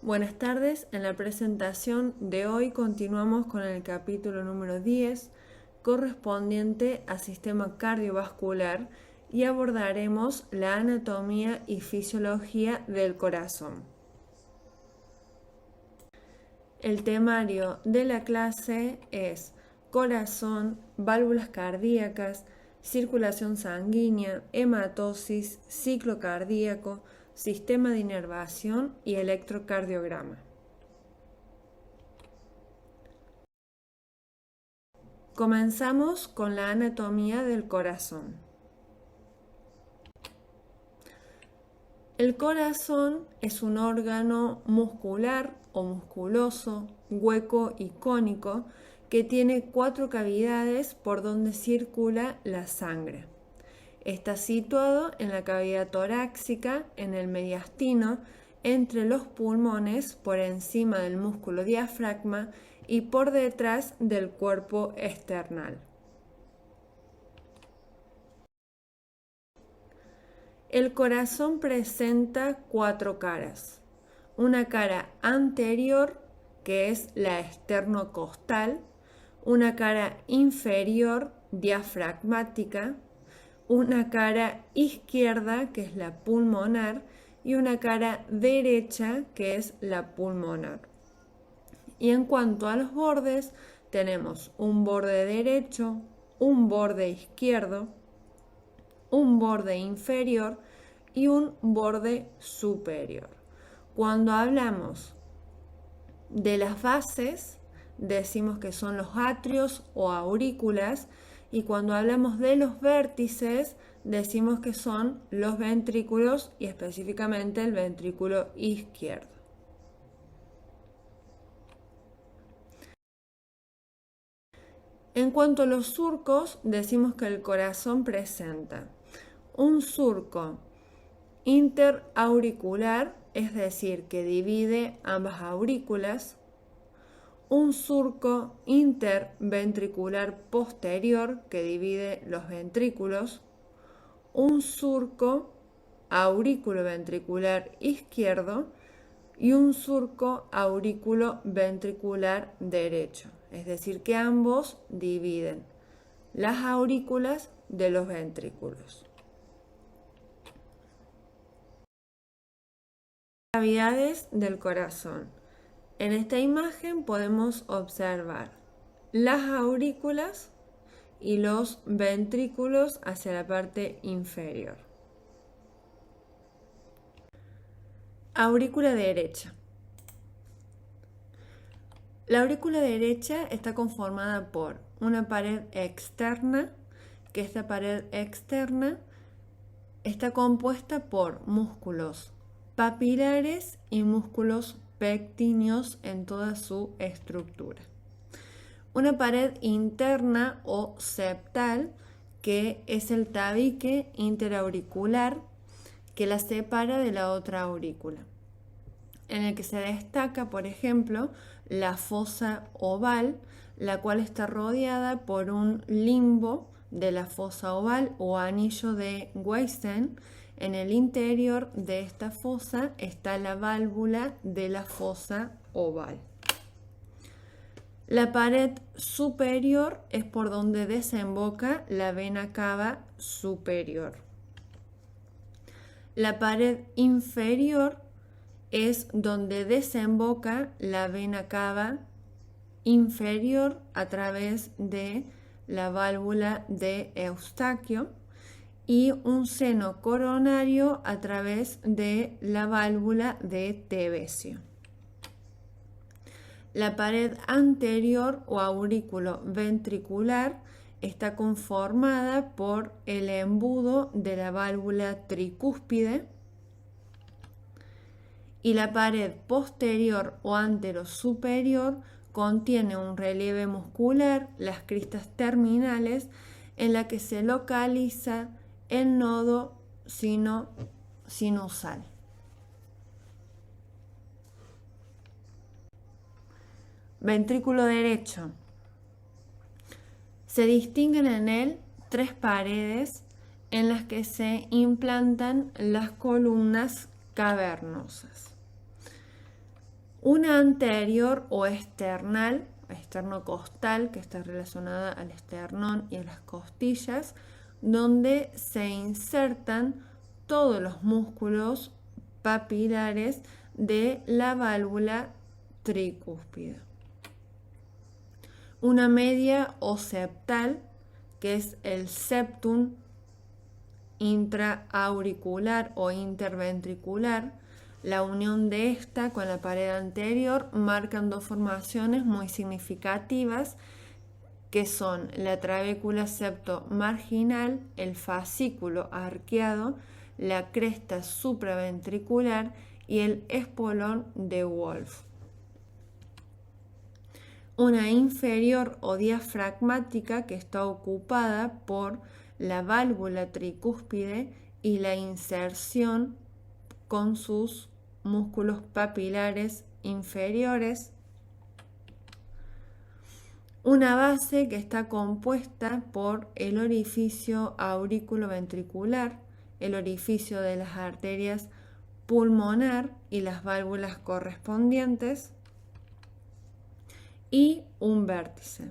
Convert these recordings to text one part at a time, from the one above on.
Buenas tardes, en la presentación de hoy continuamos con el capítulo número 10 correspondiente al sistema cardiovascular y abordaremos la anatomía y fisiología del corazón. El temario de la clase es corazón, válvulas cardíacas, circulación sanguínea, hematosis, ciclo cardíaco, sistema de inervación y electrocardiograma. Comenzamos con la anatomía del corazón. El corazón es un órgano muscular o musculoso, hueco y cónico que tiene 4 cavidades por donde circula la sangre. Está situado en la cavidad torácica, en el mediastino, entre los pulmones, por encima del músculo diafragma y por detrás del cuerpo esternal. El corazón presenta 4 caras. Una cara anterior, que es la esternocostal, una cara inferior, diafragmática, una cara izquierda, que es la pulmonar, y una cara derecha, que es la pulmonar. Y en cuanto a los bordes, tenemos un borde derecho, un borde izquierdo, un borde inferior y un borde superior. Cuando hablamos de las bases, decimos que son los atrios o aurículas, y cuando hablamos de los vértices, decimos que son los ventrículos y específicamente el ventrículo izquierdo. En cuanto a los surcos, decimos que el corazón presenta un surco interauricular, es decir, que divide ambas aurículas, un surco interventricular posterior que divide los ventrículos, un surco aurículo-ventricular izquierdo y un surco aurículo-ventricular derecho, es decir, que ambos dividen las aurículas de los ventrículos. Cavidades del corazón. En esta imagen podemos observar las aurículas y los ventrículos hacia la parte inferior. Aurícula derecha. La aurícula derecha está conformada por una pared externa, que esta pared externa está compuesta por músculos papilares y músculos pectíneos en toda su estructura. Una pared interna o septal, que es el tabique interauricular que la separa de la otra aurícula, en el que se destaca, por ejemplo, la fosa oval, la cual está rodeada por un limbo de la fosa oval o anillo de Weissenn. En el interior de esta fosa está la válvula de la fosa oval. La pared superior es por donde desemboca la vena cava superior. La pared inferior es donde desemboca la vena cava inferior a través de la válvula de Eustaquio y un seno coronario a través de la válvula de Tevesio. La pared anterior o aurículo ventricular está conformada por el embudo de la válvula tricúspide, y la pared posterior o anterosuperior contiene un relieve muscular, las cristas terminales, en la que se localiza el nodo sinusal. Ventrículo derecho. Se distinguen en él 3 paredes en las que se implantan las columnas cavernosas. Una anterior o external, esternocostal, que está relacionada al esternón y a las costillas, donde se insertan todos los músculos papilares de la válvula tricúspide. Una media o septal, que es el septum intraauricular o interventricular. La unión de esta con la pared anterior marcan dos formaciones muy significativas, que son la trabécula septomarginal, el fascículo arqueado, la cresta supraventricular y el espolón de Wolf. Una inferior o diafragmática, que está ocupada por la válvula tricúspide y la inserción con sus músculos papilares inferiores. Una base, que está compuesta por el orificio aurículo-ventricular, el orificio de las arterias pulmonar y las válvulas correspondientes, y un vértice.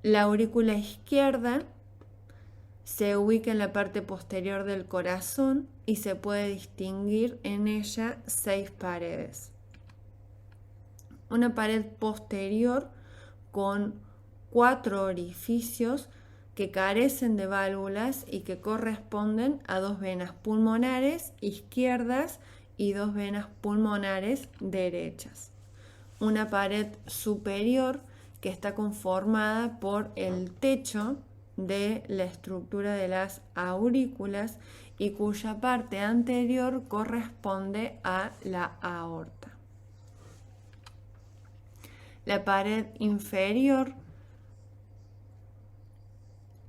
La aurícula izquierda se ubica en la parte posterior del corazón y se puede distinguir en ella 6 paredes. Una pared posterior con 4 orificios que carecen de válvulas y que corresponden a 2 venas pulmonares izquierdas y 2 venas pulmonares derechas. Una pared superior que está conformada por el techo de la estructura de las aurículas y cuya parte anterior corresponde a la aorta. La pared inferior,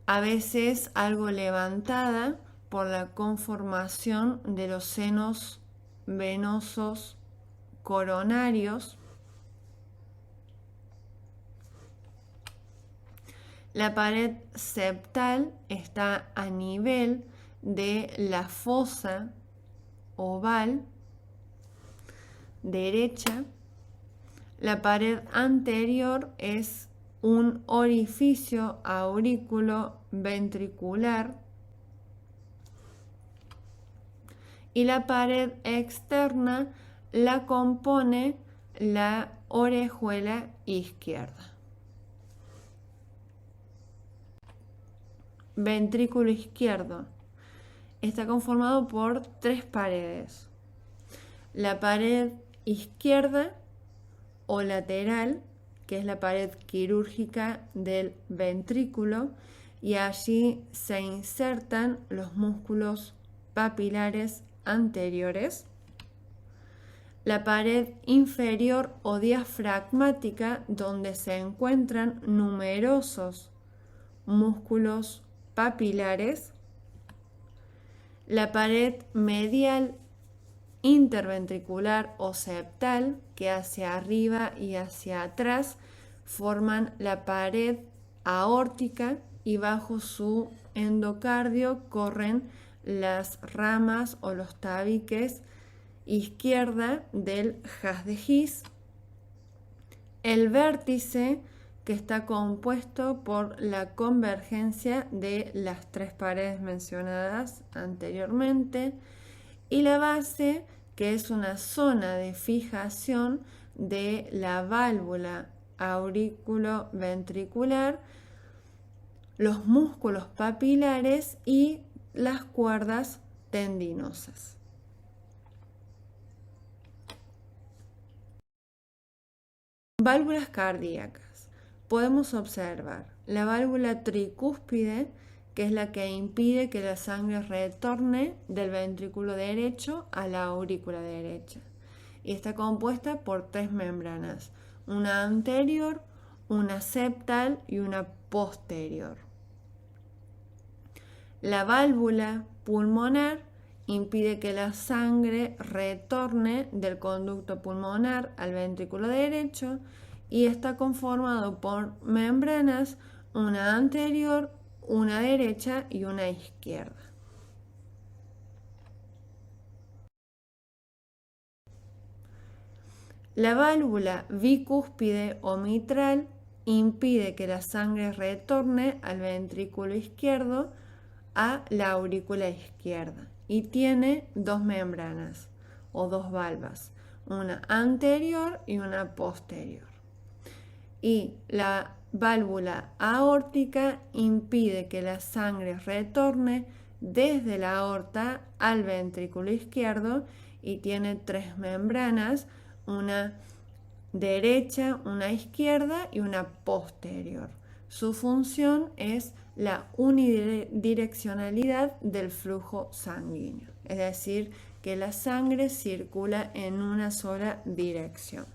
a veces algo levantada por la conformación de los senos venosos coronarios. La pared septal está a nivel de la fosa oval derecha. La pared anterior es un orificio aurículo-ventricular y la pared externa la compone la orejuela izquierda. Ventrículo izquierdo está conformado por 3 paredes. La pared izquierda o lateral, que es la pared quirúrgica del ventrículo, y allí se insertan los músculos papilares anteriores. La pared inferior o diafragmática, donde se encuentran numerosos músculos papilares. La pared medial interventricular o septal, que hacia arriba y hacia atrás forman la pared aórtica y bajo su endocardio corren las ramas o los tabiques izquierda del haz de His. El vértice, que está compuesto por la convergencia de las 3 paredes mencionadas anteriormente, y la base, que es una zona de fijación de la válvula aurículo-ventricular, los músculos papilares y las cuerdas tendinosas. Válvulas cardíacas. Podemos observar la válvula tricúspide, que es la que impide que la sangre retorne del ventrículo derecho a la aurícula derecha. Y está compuesta por 3 membranas, una anterior, una septal y una posterior. La válvula pulmonar impide que la sangre retorne del conducto pulmonar al ventrículo derecho y está conformado por membranas, una anterior, una derecha y una izquierda. La válvula bicúspide o mitral impide que la sangre retorne al ventrículo izquierdo a la aurícula izquierda y tiene dos membranas o dos valvas, una anterior y una posterior. Y la válvula aórtica impide que la sangre retorne desde la aorta al ventrículo izquierdo y tiene tres membranas, una derecha, una izquierda y una posterior. Su función es la unidireccionalidad del flujo sanguíneo, es decir, que la sangre circula en una sola dirección.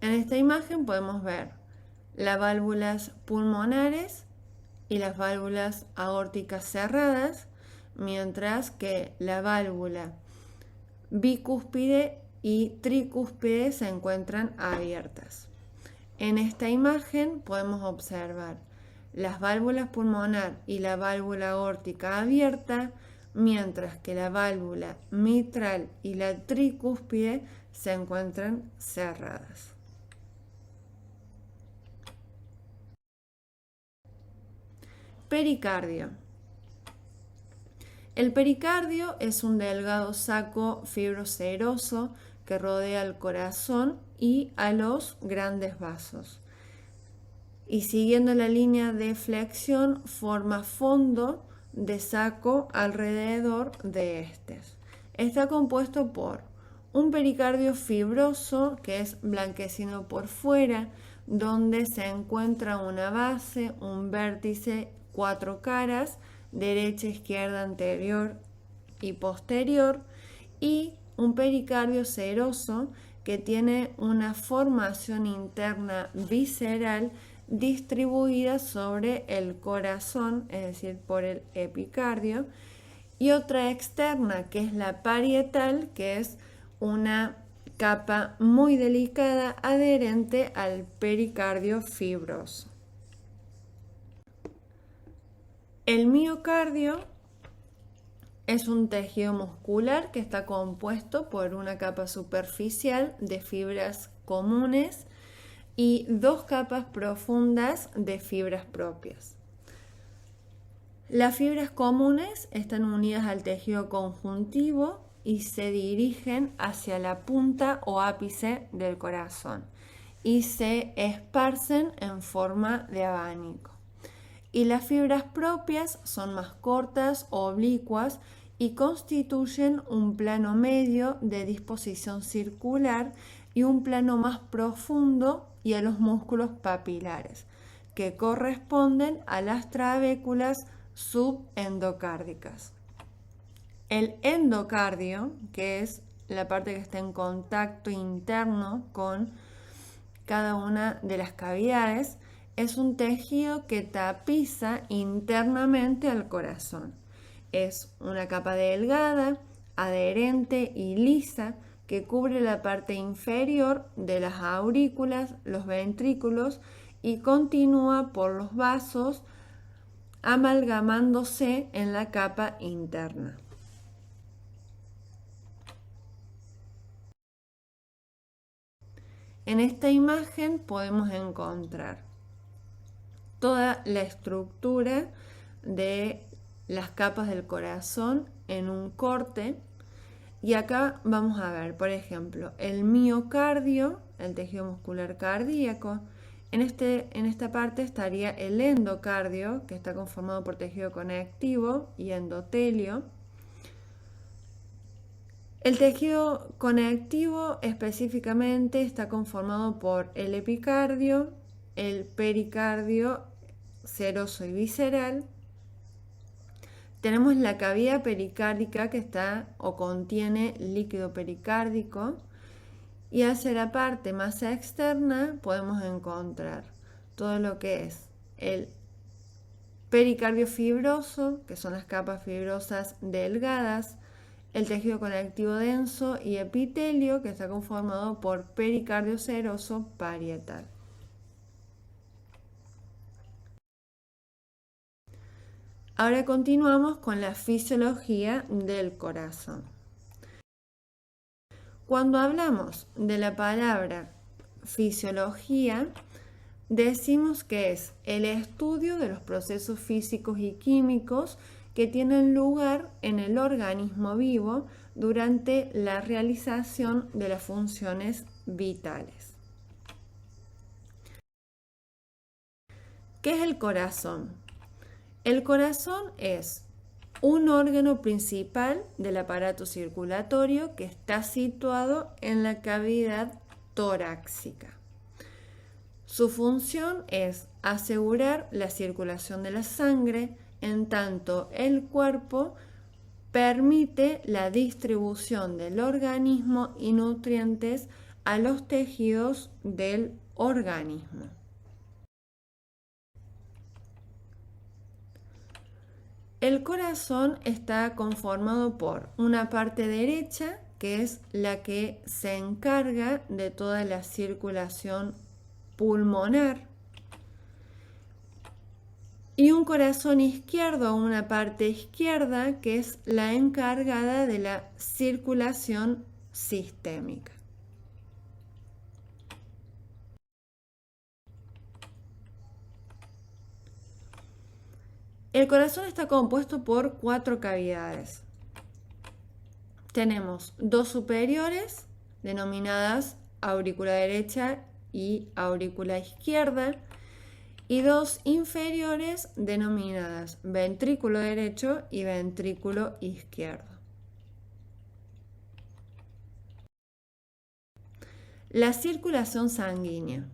En esta imagen podemos ver las válvulas pulmonares y las válvulas aórticas cerradas, mientras que la válvula bicúspide y tricúspide se encuentran abiertas. En esta imagen podemos observar las válvulas pulmonar y la válvula aórtica abierta, mientras que la válvula mitral y la tricúspide se encuentran cerradas. Pericardio. El pericardio es un delgado saco fibroseroso que rodea el corazón y a los grandes vasos. Y siguiendo la línea de flexión forma fondo de saco alrededor de estos. Está compuesto por un pericardio fibroso que es blanquecino por fuera, donde se encuentra una base, un vértice, cuatro caras, derecha, izquierda, anterior y posterior, y un pericardio seroso que tiene una formación interna visceral distribuida sobre el corazón, es decir, por el epicardio, y otra externa que es la parietal, que es una capa muy delicada adherente al pericardio fibroso. El miocardio es un tejido muscular que está compuesto por una capa superficial de fibras comunes y dos capas profundas de fibras propias. Las fibras comunes están unidas al tejido conjuntivo y se dirigen hacia la punta o ápice del corazón y se esparcen en forma de abanico. Y las fibras propias son más cortas o oblicuas y constituyen un plano medio de disposición circular y un plano más profundo y a los músculos papilares, que corresponden a las trabéculas subendocárdicas. El endocardio, que es la parte que está en contacto interno con cada una de las cavidades, es un tejido que tapiza internamente al corazón. Es una capa delgada, adherente y lisa que cubre la parte inferior de las aurículas, los ventrículos y continúa por los vasos amalgamándose en la capa interna. En esta imagen podemos encontrar toda la estructura de las capas del corazón en un corte. Y acá vamos a ver, por ejemplo, el miocardio, el tejido muscular cardíaco. En esta parte estaría el endocardio, que está conformado por tejido conectivo y endotelio. El tejido conectivo específicamente está conformado por el epicardio, el pericardio seroso y visceral. Tenemos la cavidad pericárdica que está o contiene líquido pericárdico, y hacia la parte más externa podemos encontrar todo lo que es el pericardio fibroso, que son las capas fibrosas delgadas, el tejido conectivo denso y epitelio, que está conformado por pericardio seroso parietal. Ahora continuamos con la fisiología del corazón. Cuando hablamos de la palabra fisiología, decimos que es el estudio de los procesos físicos y químicos que tienen lugar en el organismo vivo durante la realización de las funciones vitales. ¿Qué es el corazón? El corazón es un órgano principal del aparato circulatorio que está situado en la cavidad torácica. Su función es asegurar la circulación de la sangre, en tanto el cuerpo permite la distribución del organismo y nutrientes a los tejidos del organismo. El corazón está conformado por una parte derecha, que es la que se encarga de toda la circulación pulmonar, y un corazón izquierdo, una parte izquierda, que es la encargada de la circulación sistémica. El corazón está compuesto por 4 cavidades. Tenemos 2 superiores, denominadas aurícula derecha y aurícula izquierda, y 2 inferiores, denominadas ventrículo derecho y ventrículo izquierdo. La circulación sanguínea.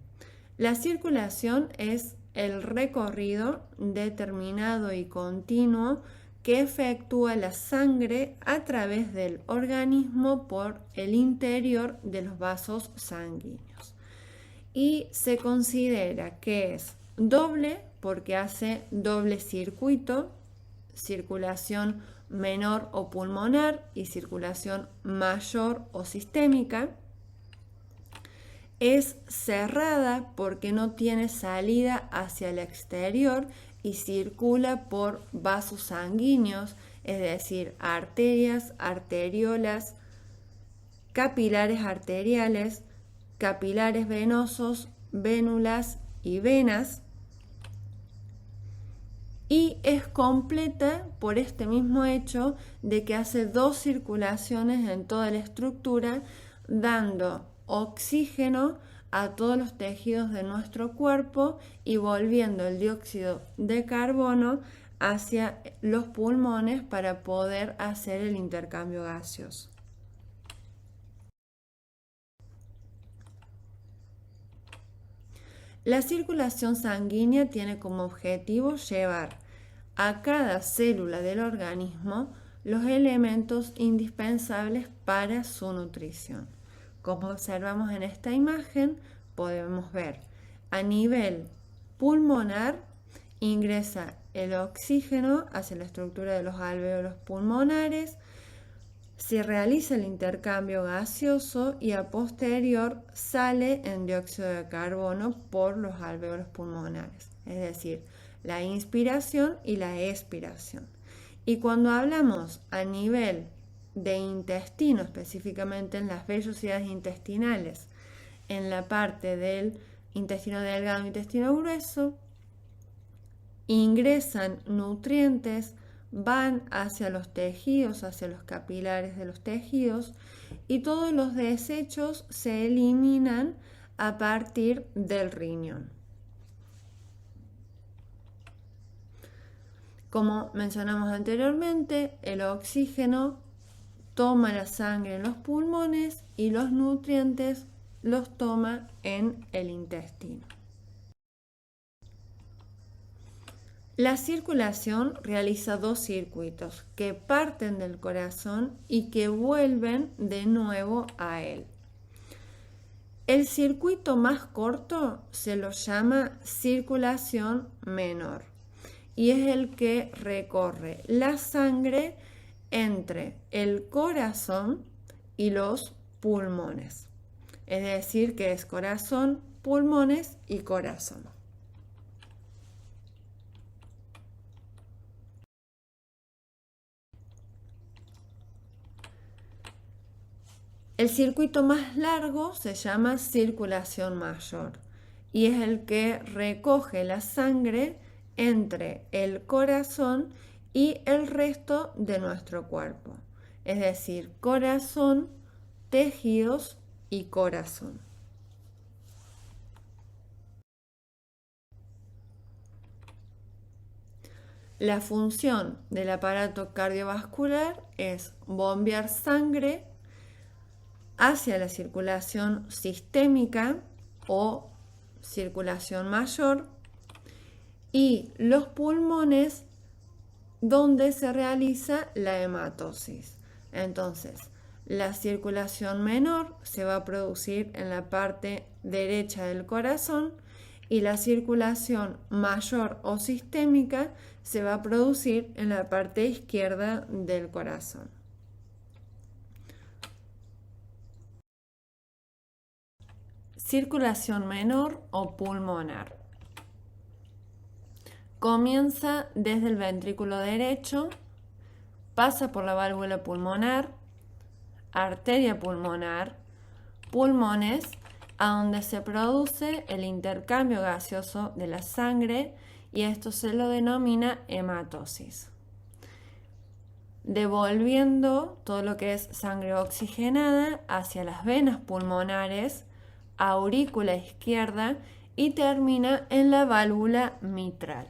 La circulación es el recorrido determinado y continuo que efectúa la sangre a través del organismo por el interior de los vasos sanguíneos. Y se considera que es doble porque hace doble circuito, circulación menor o pulmonar y circulación mayor o sistémica. Es cerrada porque no tiene salida hacia el exterior y circula por vasos sanguíneos, es decir, arterias, arteriolas, capilares arteriales, capilares venosos, vénulas y venas. Y es completa por este mismo hecho de que hace 2 circulaciones en toda la estructura, dando oxígeno a todos los tejidos de nuestro cuerpo y volviendo el dióxido de carbono hacia los pulmones para poder hacer el intercambio gaseoso. La circulación sanguínea tiene como objetivo llevar a cada célula del organismo los elementos indispensables para su nutrición. Como observamos en esta imagen, podemos ver a nivel pulmonar ingresa el oxígeno hacia la estructura de los alvéolos pulmonares, se realiza el intercambio gaseoso y a posterior sale en dióxido de carbono por los alvéolos pulmonares, es decir, la inspiración y la expiración. Y cuando hablamos a nivel de intestino, específicamente en las vellosidades intestinales, en la parte del intestino delgado e intestino grueso, ingresan nutrientes, van hacia los tejidos, hacia los capilares de los tejidos, y todos los desechos se eliminan a partir del riñón. Como mencionamos anteriormente, el oxígeno toma la sangre en los pulmones y los nutrientes los toma en el intestino. La circulación realiza 2 circuitos que parten del corazón y que vuelven de nuevo a él. El circuito más corto se lo llama circulación menor y es el que recorre la sangre entre el corazón y los pulmones. Es decir, que es corazón, pulmones y corazón. El circuito más largo se llama circulación mayor y es el que recoge la sangre entre el corazón y el resto de nuestro cuerpo, es decir, corazón, tejidos y corazón. La función del aparato cardiovascular es bombear sangre hacia la circulación sistémica o circulación mayor y los pulmones donde se realiza la hematosis. Entonces, la circulación menor se va a producir en la parte derecha del corazón y la circulación mayor o sistémica se va a producir en la parte izquierda del corazón. Circulación menor o pulmonar. Comienza desde el ventrículo derecho, pasa por la válvula pulmonar, arteria pulmonar, pulmones, a donde se produce el intercambio gaseoso de la sangre y esto se lo denomina hematosis. Devolviendo todo lo que es sangre oxigenada hacia las venas pulmonares, aurícula izquierda y termina en la válvula mitral.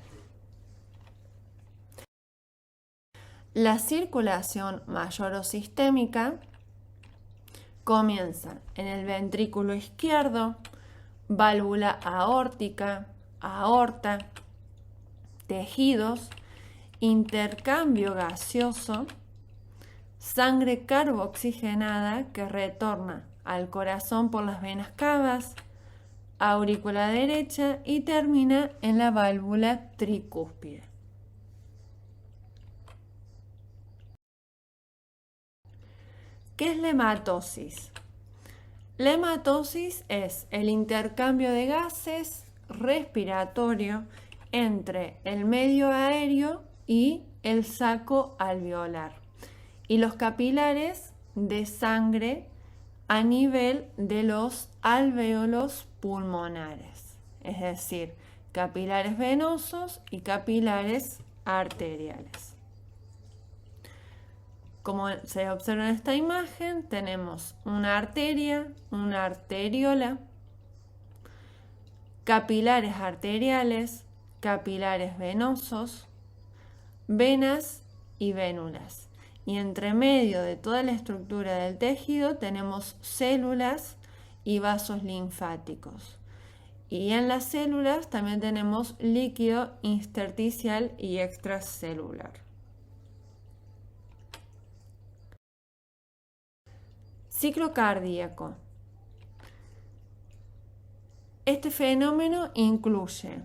La circulación mayor o sistémica comienza en el ventrículo izquierdo, válvula aórtica, aorta, tejidos, intercambio gaseoso, sangre carboxigenada que retorna al corazón por las venas cavas, aurícula derecha y termina en la válvula tricúspide. ¿Qué es la hematosis? La hematosis es el intercambio de gases respiratorio entre el medio aéreo y el saco alveolar y los capilares de sangre a nivel de los alvéolos pulmonares, es decir, capilares venosos y capilares arteriales. Como se observa en esta imagen, tenemos una arteria, una arteriola, capilares arteriales, capilares venosos, venas y vénulas. Y entre medio de toda la estructura del tejido tenemos células y vasos linfáticos. Y en las células también tenemos líquido intersticial y extracelular. Ciclo cardíaco. Este fenómeno incluye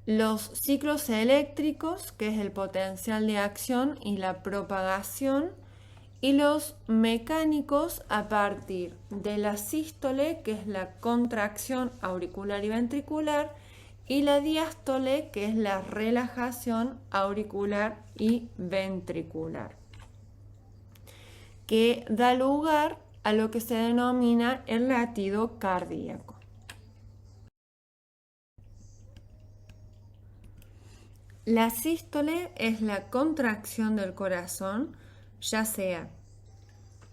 los ciclos eléctricos, que es el potencial de acción y la propagación, y los mecánicos a partir de la sístole, que es la contracción auricular y ventricular, y la diástole, que es la relajación auricular y ventricular, que da lugar a lo que se denomina el latido cardíaco. La sístole es la contracción del corazón, ya sea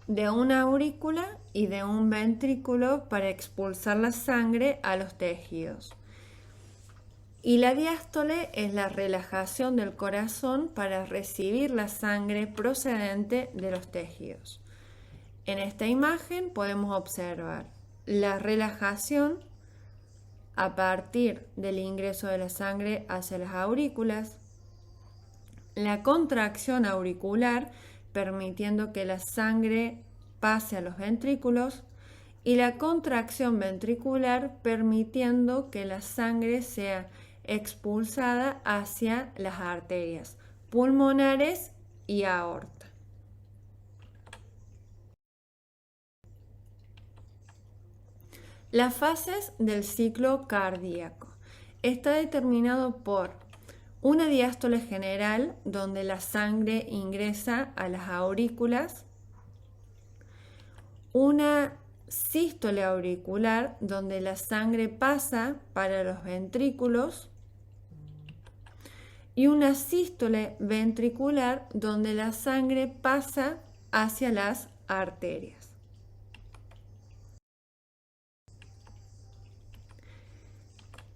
de una aurícula y de un ventrículo para expulsar la sangre a los tejidos. Y la diástole es la relajación del corazón para recibir la sangre procedente de los tejidos. En esta imagen podemos observar la relajación a partir del ingreso de la sangre hacia las aurículas, la contracción auricular permitiendo que la sangre pase a los ventrículos y la contracción ventricular permitiendo que la sangre sea expulsada hacia las arterias pulmonares y aorta. Las fases del ciclo cardíaco. Está determinado por una diástole general donde la sangre ingresa a las aurículas, una sístole auricular donde la sangre pasa para los ventrículos y una sístole ventricular donde la sangre pasa hacia las arterias.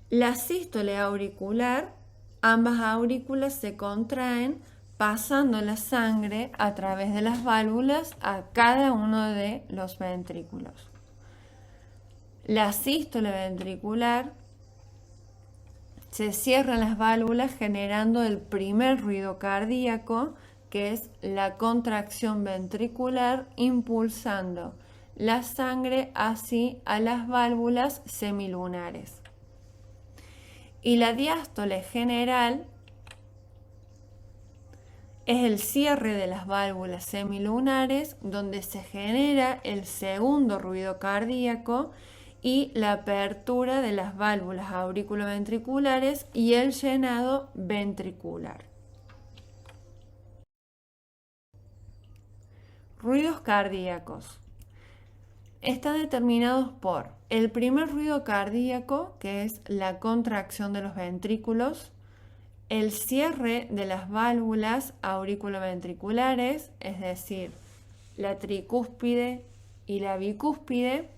La sístole auricular, ambas aurículas se contraen pasando la sangre a través de las válvulas a cada uno de los ventrículos. La sístole ventricular, se cierran las válvulas generando el primer ruido cardíaco, que es la contracción ventricular impulsando la sangre así a las válvulas semilunares. Y la diástole general es el cierre de las válvulas semilunares donde se genera el segundo ruido cardíaco y la apertura de las válvulas auriculoventriculares y el llenado ventricular. Ruidos cardíacos. Están determinados por el primer ruido cardíaco, que es la contracción de los ventrículos, el cierre de las válvulas auriculoventriculares, es decir, la tricúspide y la bicúspide,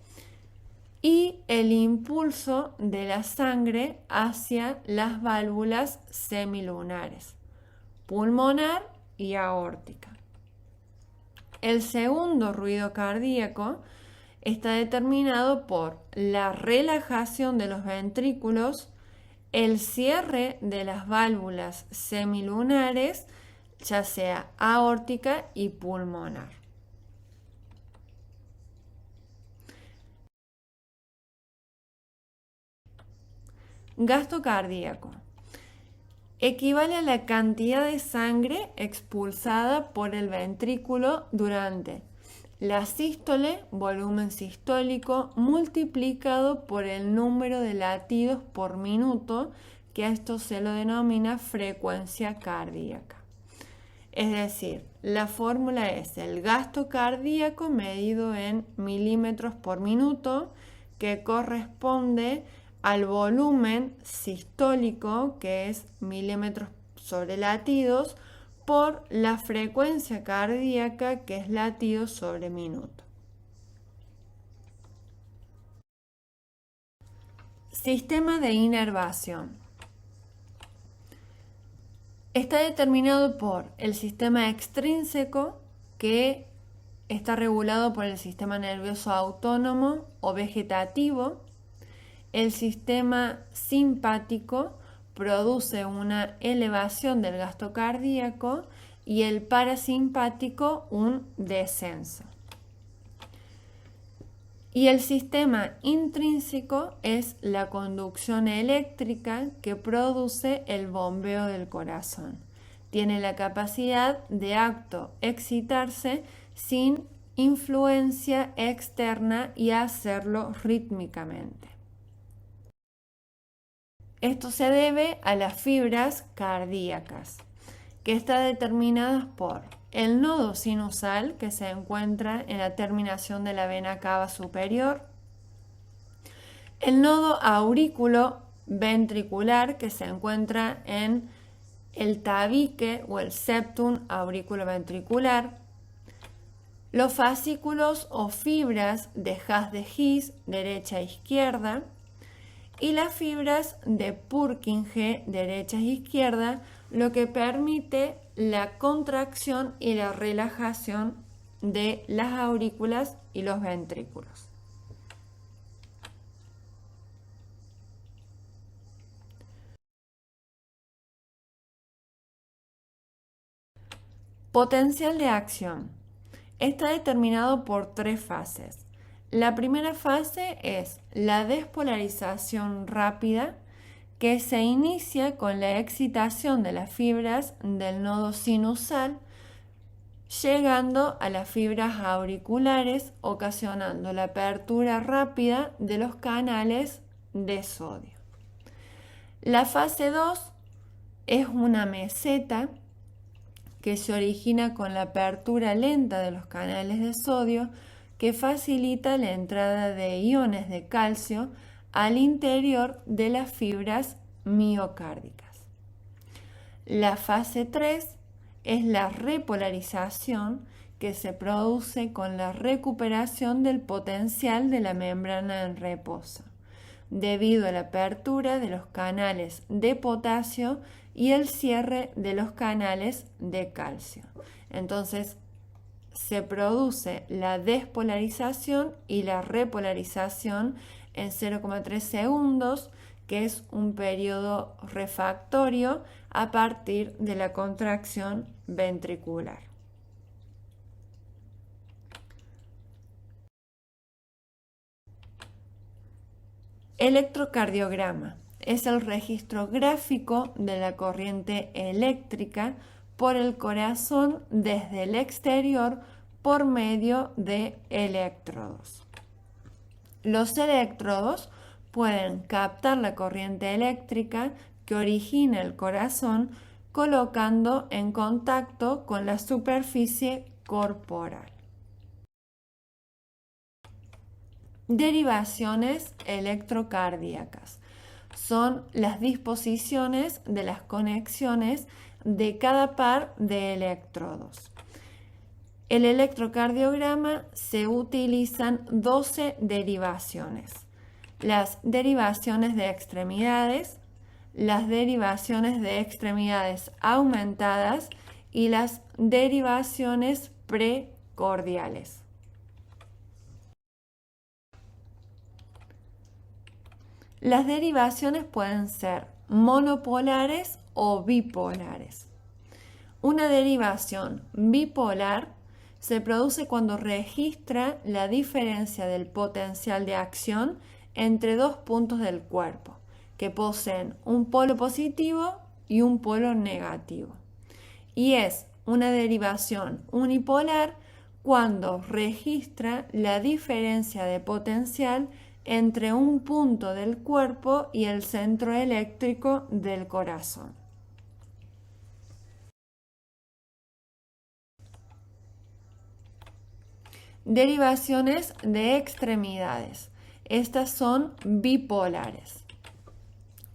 y el impulso de la sangre hacia las válvulas semilunares, pulmonar y aórtica. El segundo ruido cardíaco está determinado por la relajación de los ventrículos, el cierre de las válvulas semilunares, ya sea aórtica y pulmonar. Gasto cardíaco. Equivale a la cantidad de sangre expulsada por el ventrículo durante la sístole, volumen sistólico, multiplicado por el número de latidos por minuto, que a esto se lo denomina frecuencia cardíaca. Es decir, la fórmula es el gasto cardíaco medido en milímetros por minuto, que corresponde al volumen sistólico, que es milímetros sobre latidos, por la frecuencia cardíaca, que es latidos sobre minuto. Sistema de inervación. Está determinado por el sistema extrínseco, que está regulado por el sistema nervioso autónomo o vegetativo. El sistema simpático produce una elevación del gasto cardíaco y el parasimpático un descenso. Y el sistema intrínseco es la conducción eléctrica que produce el bombeo del corazón. Tiene la capacidad de excitarse sin influencia externa y hacerlo rítmicamente. Esto se debe a las fibras cardíacas, que están determinadas por el nodo sinusal, que se encuentra en la terminación de la vena cava superior, el nodo aurículo ventricular, que se encuentra en el tabique o el septum auriculoventricular, los fascículos o fibras de haz de His derecha e izquierda, y las fibras de Purkinje derecha e izquierda, lo que permite la contracción y la relajación de las aurículas y los ventrículos. Potencial de acción. Está determinado por 3 fases. La primera fase es la despolarización rápida, que se inicia con la excitación de las fibras del nodo sinusal, llegando a las fibras auriculares, ocasionando la apertura rápida de los canales de sodio. La fase 2 es una meseta que se origina con la apertura lenta de los canales de sodio, que facilita la entrada de iones de calcio al interior de las fibras miocárdicas. La fase 3 es la repolarización, que se produce con la recuperación del potencial de la membrana en reposo, debido a la apertura de los canales de potasio y el cierre de los canales de calcio. Entonces, se produce la despolarización y la repolarización en 0,3 segundos, que es un periodo refractario a partir de la contracción ventricular. Electrocardiograma es el registro gráfico de la corriente eléctrica por el corazón desde el exterior por medio de electrodos. Los electrodos pueden captar la corriente eléctrica que origina el corazón colocando en contacto con la superficie corporal. Derivaciones electrocardíacas son las disposiciones de las conexiones de cada par de electrodos. En el electrocardiograma se utilizan 12 derivaciones. Las derivaciones de extremidades, las derivaciones de extremidades aumentadas y las derivaciones precordiales. Las derivaciones pueden ser monopolares o bipolares. Una derivación bipolar se produce cuando registra la diferencia del potencial de acción entre dos puntos del cuerpo, que poseen un polo positivo y un polo negativo. Y es una derivación unipolar cuando registra la diferencia de potencial entre un punto del cuerpo y el centro eléctrico del corazón. Derivaciones de extremidades. Estas son bipolares.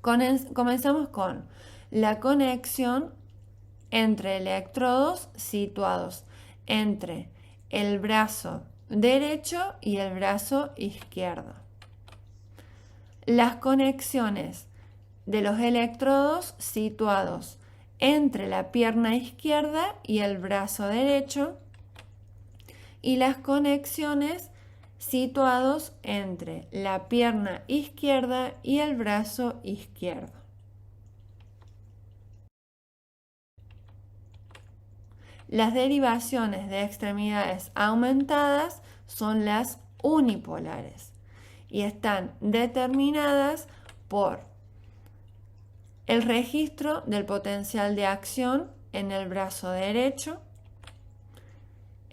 Comenzamos con la conexión entre electrodos situados entre el brazo derecho y el brazo izquierdo. Las conexiones de los electrodos situados entre la pierna izquierda y el brazo derecho y las conexiones situados entre la pierna izquierda y el brazo izquierdo. Las derivaciones de extremidades aumentadas son las unipolares y están determinadas por el registro del potencial de acción en el brazo derecho,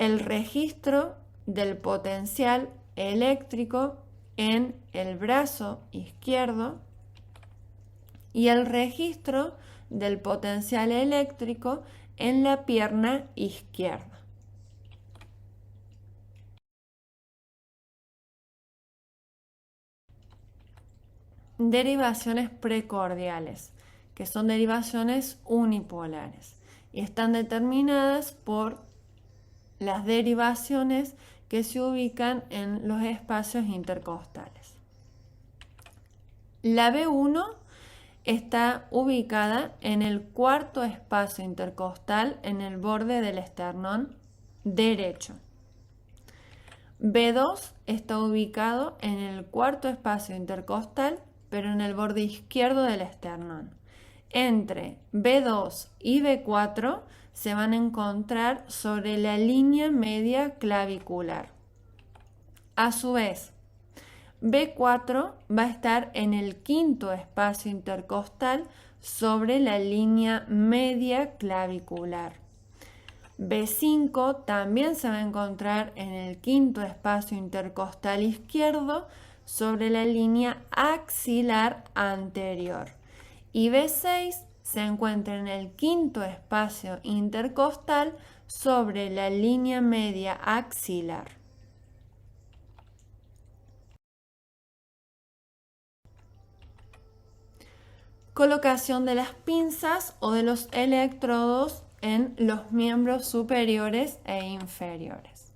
el registro del potencial eléctrico en el brazo izquierdo y el registro del potencial eléctrico en la pierna izquierda. Derivaciones precordiales, que son derivaciones unipolares y están determinadas por las derivaciones que se ubican en los espacios intercostales. La B1 está ubicada en el cuarto espacio intercostal en el borde del esternón derecho. B2 está ubicado en el cuarto espacio intercostal, pero en el borde izquierdo del esternón. Entre B2 y B4 se van a encontrar sobre la línea media clavicular. A su vez, B4 va a estar en el quinto espacio intercostal sobre la línea media clavicular. B5 también se va a encontrar en el quinto espacio intercostal izquierdo sobre la línea axilar anterior. Y B6 se encuentra en el quinto espacio intercostal sobre la línea media axilar. colocación de las pinzas o de los electrodos en los miembros superiores e inferiores.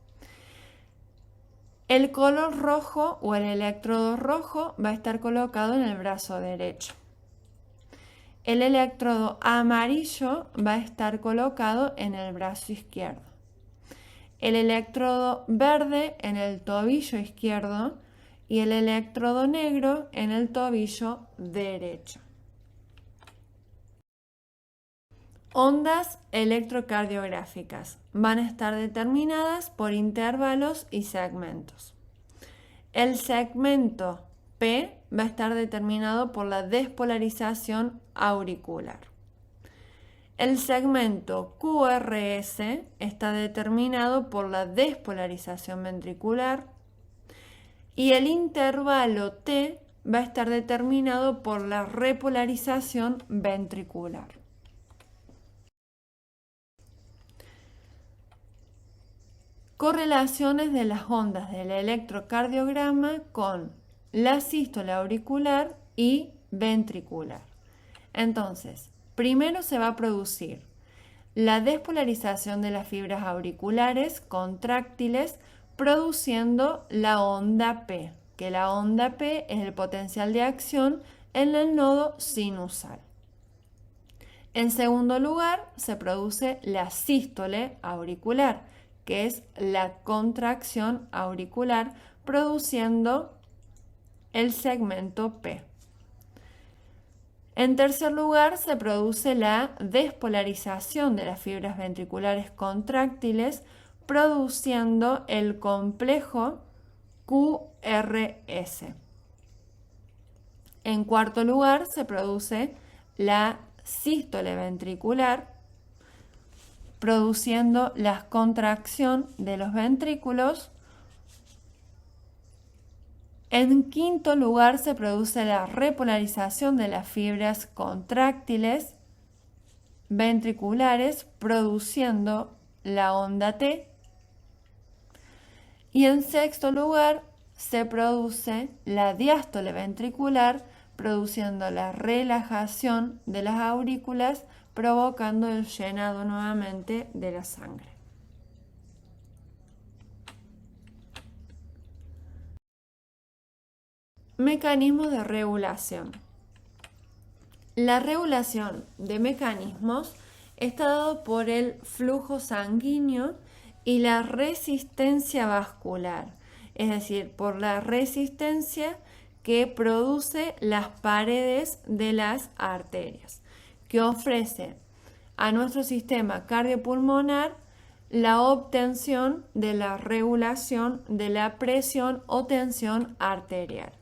El color rojo o el electrodo rojo va a estar colocado en el brazo derecho. El electrodo amarillo va a estar colocado en el brazo izquierdo. El electrodo verde en el tobillo izquierdo y el electrodo negro en el tobillo derecho. Ondas electrocardiográficas van a estar determinadas por intervalos y segmentos. El segmento P va a estar determinado por la despolarización auricular. El segmento QRS está determinado por la despolarización ventricular y el intervalo T va a estar determinado por la repolarización ventricular. Correlaciones de las ondas del electrocardiograma con la sístole auricular y ventricular. Entonces, primero se va a producir la despolarización de las fibras auriculares contráctiles produciendo la onda P, que la onda P es el potencial de acción en el nodo sinusal. En segundo lugar, se produce la sístole auricular, que es la contracción auricular produciendo el segmento P. En tercer lugar, se produce la despolarización de las fibras ventriculares contráctiles produciendo el complejo QRS. En cuarto lugar, se produce la sístole ventricular produciendo la contracción de los ventrículos. En quinto lugar, se produce la repolarización de las fibras contráctiles ventriculares produciendo la onda T. Y en sexto lugar, se produce la diástole ventricular produciendo la relajación de las aurículas provocando el llenado nuevamente de la sangre. Mecanismos de regulación. La regulación de mecanismos está dado por el flujo sanguíneo y la resistencia vascular, es decir, por la resistencia que produce las paredes de las arterias, que ofrece a nuestro sistema cardiopulmonar la obtención de la regulación de la presión o tensión arterial.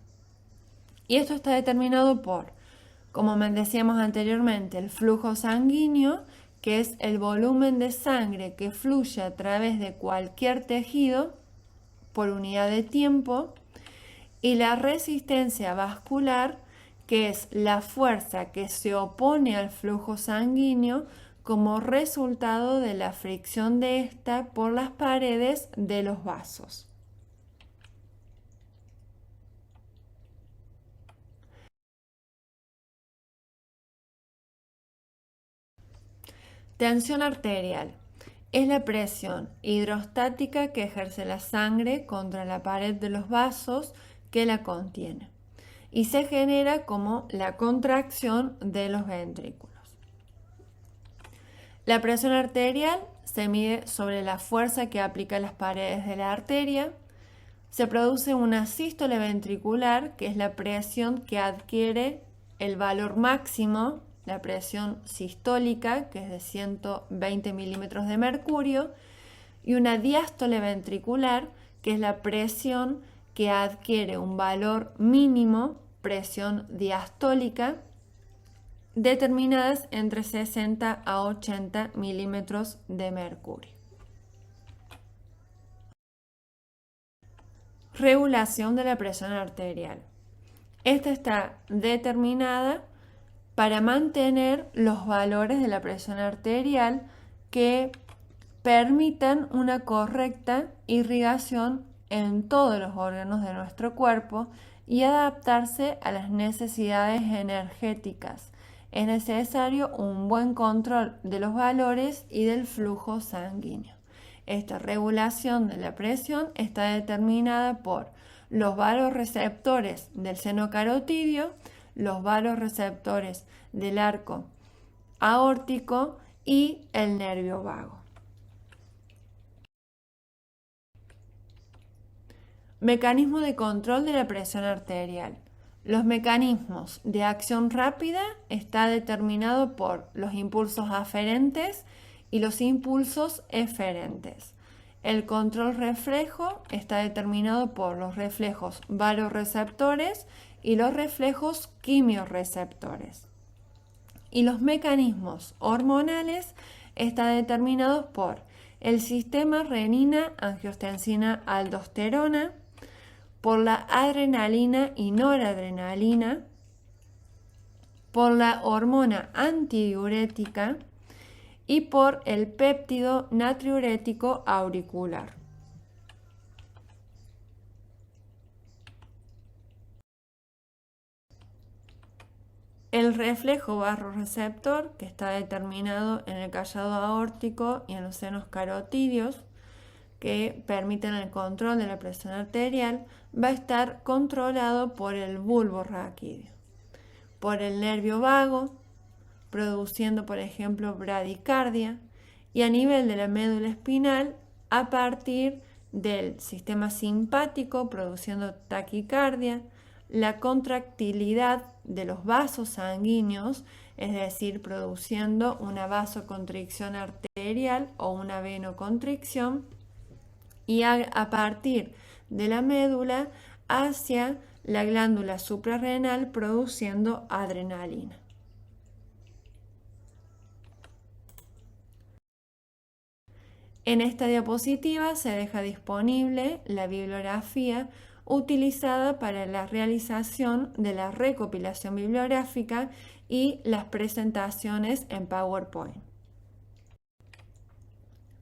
Y esto está determinado por, como decíamos anteriormente, el flujo sanguíneo, que es el volumen de sangre que fluye a través de cualquier tejido por unidad de tiempo, y la resistencia vascular, que es la fuerza que se opone al flujo sanguíneo como resultado de la fricción de ésta por las paredes de los vasos. Tensión arterial es la presión hidrostática que ejerce la sangre contra la pared de los vasos que la contiene y se genera como la contracción de los ventrículos. La presión arterial se mide sobre la fuerza que aplica las paredes de la arteria. Se produce una sístole ventricular, que es la presión que adquiere el valor máximo, la presión sistólica, que es de 120 milímetros de mercurio, y una diástole ventricular, que es la presión que adquiere un valor mínimo, presión diastólica, determinadas entre 60 a 80 milímetros de mercurio. Regulación de la presión arterial. Esta está determinada para mantener los valores de la presión arterial que permitan una correcta irrigación en todos los órganos de nuestro cuerpo y adaptarse a las necesidades energéticas es necesario un buen control de los valores y del flujo sanguíneo. Esta regulación de la presión está determinada por los vasoreceptores del seno carotidio, los vasoreceptores del arco aórtico y el nervio vago. Mecanismo de control de la presión arterial. Los mecanismos de acción rápida están determinados por los impulsos aferentes y los impulsos eferentes. El control reflejo está determinado por los reflejos vasoreceptores y los reflejos quimiorreceptores. Y los mecanismos hormonales están determinados por el sistema renina-angiotensina-aldosterona, por la adrenalina y noradrenalina, por la hormona antidiurética y por el péptido natriurético auricular. El reflejo vasoreceptor, que está determinado en el callado aórtico y en los senos carotidios, que permiten el control de la presión arterial, va a estar controlado por el bulbo raquídeo, por el nervio vago, produciendo, por ejemplo, bradicardia, y a nivel de la médula espinal, a partir del sistema simpático, produciendo taquicardia, la contractilidad de los vasos sanguíneos, es decir, produciendo una vasoconstricción arterial o una venoconstricción, y a partir de la médula hacia la glándula suprarrenal produciendo adrenalina. En esta diapositiva se deja disponible la bibliografía utilizada para la realización de la recopilación bibliográfica y las presentaciones en PowerPoint.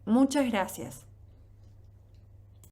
Muchas gracias.